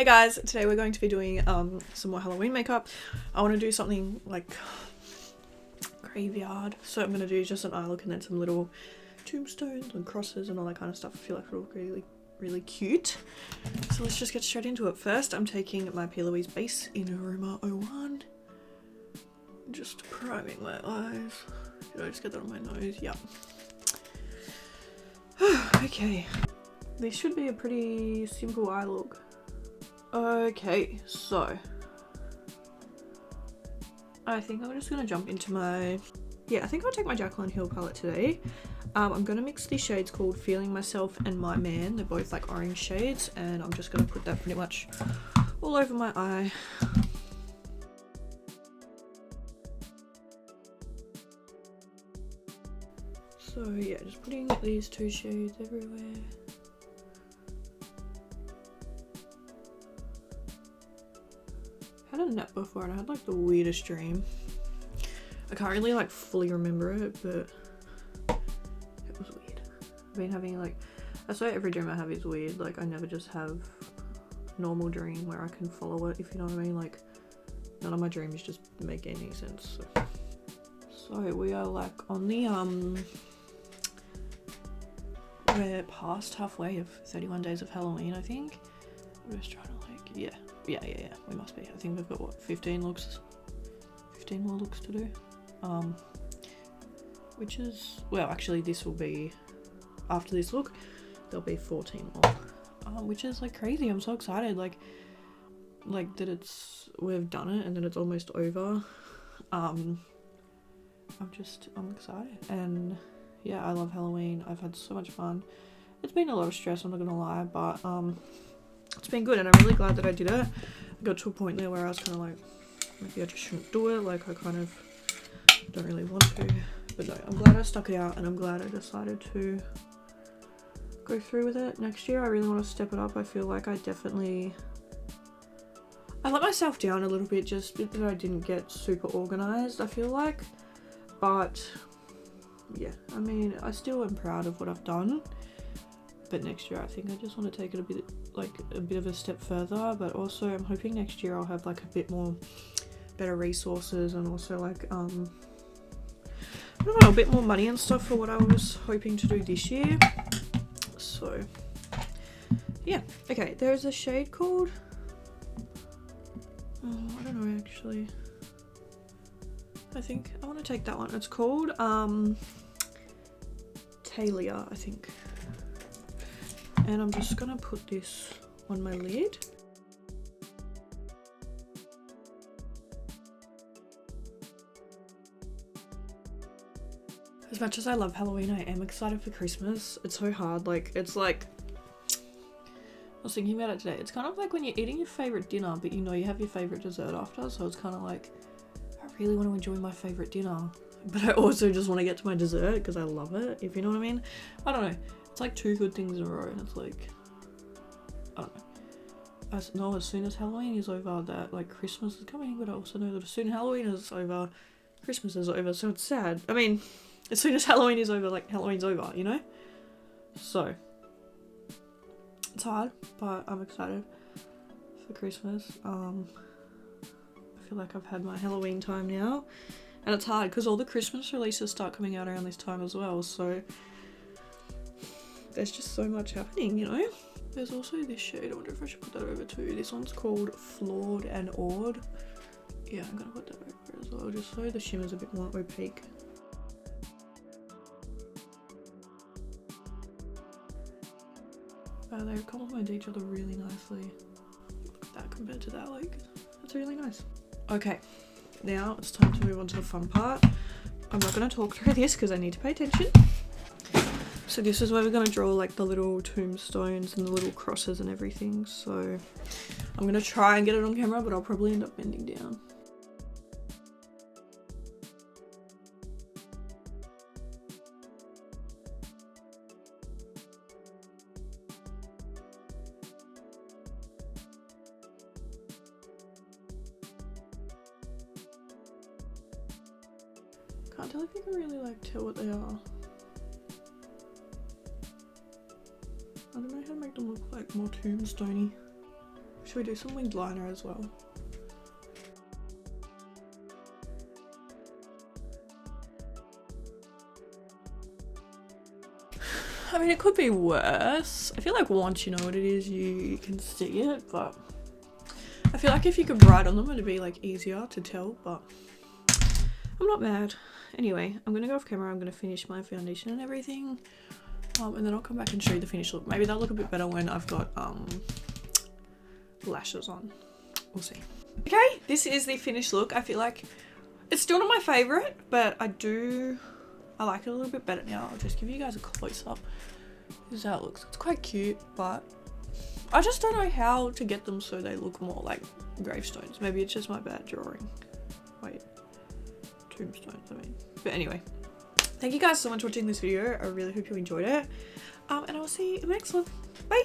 Hey guys, today we're going to be doing some more Halloween makeup. I want to do something like graveyard, so I'm going to do just an eye look and then some little tombstones and crosses and all that kind of stuff. I feel like it'll look really cute. So let's just get straight into it. First, I'm taking my P. Louise base in Aroma 01. Just priming my eyes. Did I just get that on my nose? Yep. Okay. This should be a pretty simple eye look. Okay, so I think I'm just gonna jump into I think I'll take my Jaclyn Hill palette today. I'm gonna mix these shades called Feeling Myself and My Man. They're both like orange shades, and I'm just gonna put that pretty much all over my eye. So yeah, just putting these two shades everywhere. I had a nap before and I had like the weirdest dream. I can't really like fully remember it, but it was weird. I've been having like, that's why every dream I have is weird. Like I never just have a normal dream where I can follow it, if you know what I mean. Like none of my dreams just make any sense. So we are like on the we're past halfway of 31 days of Halloween, I think. I'm just trying to like, yeah, we must be. I think we've got what, 15 more looks to do. Which is, well, actually this will be, after this look, there'll be 14 more. Which is like crazy. I'm so excited, like that we've done it and that it's almost over. I'm excited, and yeah, I love Halloween. I've had so much fun. It's been a lot of stress, I'm not gonna lie, but it's been good, and I'm really glad that I did it. I got to a point there where I was kind of like, maybe I just shouldn't do it, like I kind of don't really want to, but no, I'm glad I stuck it out, and I'm glad I decided to go through with it. Next year I really want to step it up. I feel like I let myself down a little bit just because I didn't get super organized, I feel like, but yeah, I mean, I still am proud of what I've done, but next year I think I just want to take it a bit of a step further. But also I'm hoping next year I'll have like a bit more better resources, and also like I don't know, a bit more money and stuff for what I was hoping to do this year. So yeah, okay, there's a shade called, I don't know actually, I think I want to take that one. It's called Talia, I think. And I'm just gonna put this on my lid. As much as I love Halloween, I am excited for Christmas. It's so hard. Like, it's like, I was thinking about it today. It's kind of like when you're eating your favorite dinner, but you know you have your favorite dessert after. So it's kind of like, I really want to enjoy my favorite dinner, but I also just want to get to my dessert because I love it, if you know what I mean. I don't know. It's like two good things in a row, and it's like, I don't know. I know as soon as Halloween is over that like Christmas is coming, but I also know that as soon as Halloween is over, Christmas is over, so it's sad. I mean, as soon as Halloween is over, like Halloween's over, you know? So, it's hard, but I'm excited for Christmas. I feel like I've had my Halloween time now, and it's hard because all the Christmas releases start coming out around this time as well, so there's just so much happening, you know? There's also this shade, I wonder if I should put that over too. This one's called Flawed and Awed. Yeah, I'm gonna put that over as well, just so the shimmer's a bit more opaque. They complement each other really nicely. Look at that compared to that, like, that's really nice. Okay, now it's time to move on to the fun part. I'm not gonna talk through this because I need to pay attention. So this is where we're going to draw like the little tombstones and the little crosses and everything. So I'm going to try and get it on camera, but I'll probably end up bending down. Can't tell if you can really like tell what they are. I don't know how to make them look like more tombstone-y. Should we do some winged liner as well? I mean, it could be worse. I feel like once you know what it is, you can see it, but I feel like if you could write on them, it'd be like easier to tell, but I'm not mad. Anyway, I'm gonna go off camera. I'm gonna finish my foundation and everything, and then I'll come back and show you the finished look. Maybe that'll look a bit better when I've got lashes on. We'll see. Okay, this is the finished look. I feel like it's still not my favorite, but I like it a little bit better now. I'll just give you guys a close-up. This is how it looks. It's quite cute, but I just don't know how to get them so they look more like gravestones. Maybe it's just my bad drawing. Wait, tombstones, I mean. But anyway, thank you guys so much for watching this video. I really hope you enjoyed it. And I will see you in the next one. Bye!